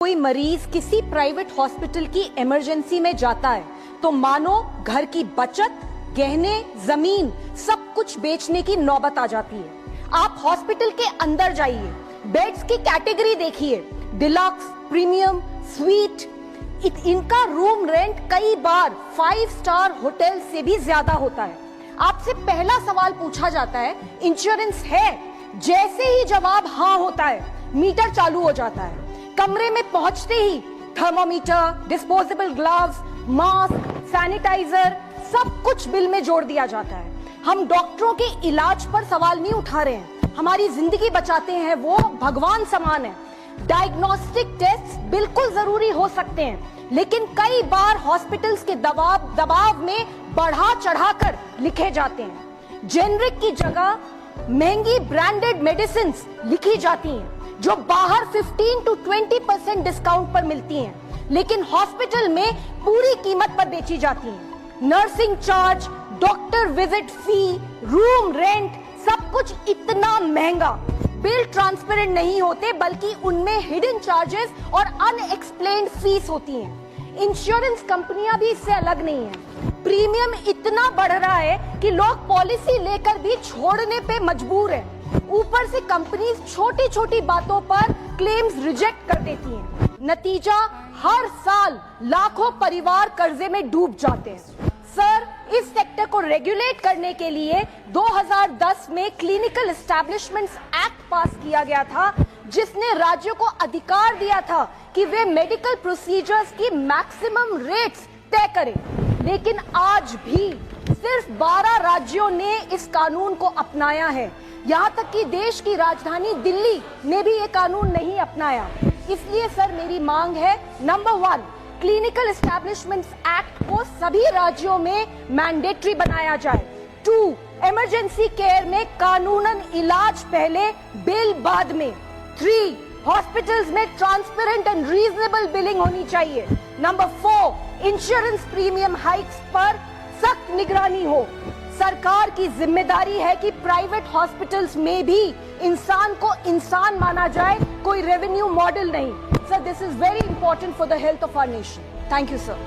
कोई मरीज किसी प्राइवेट हॉस्पिटल की इमरजेंसी में जाता है तो मानो घर की बचत, गहने, जमीन सब कुछ बेचने की नौबत आ जाती है। आप हॉस्पिटल के अंदर जाइए, बेड्स की कैटेगरी देखिए, डिलक्स, प्रीमियम, स्वीट, इनका रूम रेंट कई बार 5 स्टार होटल से भी ज्यादा होता है। आपसे पहला सवाल पूछा जाता है, इंश्योरेंस है? जैसे ही जवाब हाँ होता है, मीटर चालू हो जाता है। कमरे में पहुंचते ही thermometer, disposable gloves, mask, sanitiser सब कुछ बिल में जोड़ दिया जाता है। हम डॉक्टरों के इलाज पर सवाल नहीं उठा रहे हैं, हमारी जिंदगी बचाते हैं, वो भगवान समान है। डायग्नोस्टिक टेस्ट बिल्कुल जरूरी हो सकते हैं, लेकिन कई बार हॉस्पिटल्स के दबाव में बढ़ा चढ़ाकर लिखे जाते हैं। जेनरिक की जगह महंगी ब्रांडेड मेडिसिन लिखी जाती हैं, जो बाहर 15 to 20% डिस्काउंट पर मिलती हैं, लेकिन हॉस्पिटल में पूरी कीमत पर बेची जाती हैं। नर्सिंग चार्ज, डॉक्टर विजिट फी, रूम रेंट सब कुछ इतना महंगा। बिल ट्रांसपेरेंट नहीं होते, बल्कि उनमें हिडन चार्जेस और अनएक्सप्लेन्ड फीस होती हैं। इंश्योरेंस कंपनियां भी इससे अलग नहीं हैं। प्रीमियम इतना बढ़ रहा है कि लोग पॉलिसी लेकर भी छोड़ने पे मजबूर हैं। ऊपर से कंपनीज छोटी छोटी बातों पर क्लेम्स रिजेक्ट कर देती हैं। नतीजा, हर साल लाखों परिवार कर्जे में डूब जाते हैं। सर, इस सेक्टर को रेगुलेट करने के लिए 2010 में क्लिनिकल एस्टैब्लिशमेंट्स एक्ट पास किया गया था, जिसने राज्यों को अधिकार दिया था कि वे मेडिकल प्रोसीजर्स की मैक्सिमम रेट्स तय करें। लेकिन आज भी सिर्फ 12 राज्यों ने इस कानून को अपनाया है। यहाँ तक कि देश की राजधानी दिल्ली ने भी ये कानून नहीं अपनाया। इसलिए सर, मेरी मांग है, नंबर 1, क्लिनिकल एस्टैब्लिशमेंट्स एक्ट को सभी राज्यों में मैंडेटरी बनाया जाए। 2, इमरजेंसी केयर में कानूनन इलाज पहले, बिल बाद में। 3, हॉस्पिटल्स में ट्रांसपेरेंट एंड रीजनेबल बिलिंग होनी चाहिए। नंबर 4, इंश्योरेंस प्रीमियम हाइक्स पर सख्त निगरानी हो। सरकार की जिम्मेदारी है कि प्राइवेट हॉस्पिटल्स में भी इंसान को इंसान माना जाए, कोई रेवेन्यू मॉडल नहीं। Sir, this is very important for the health of our nation. Thank you, sir.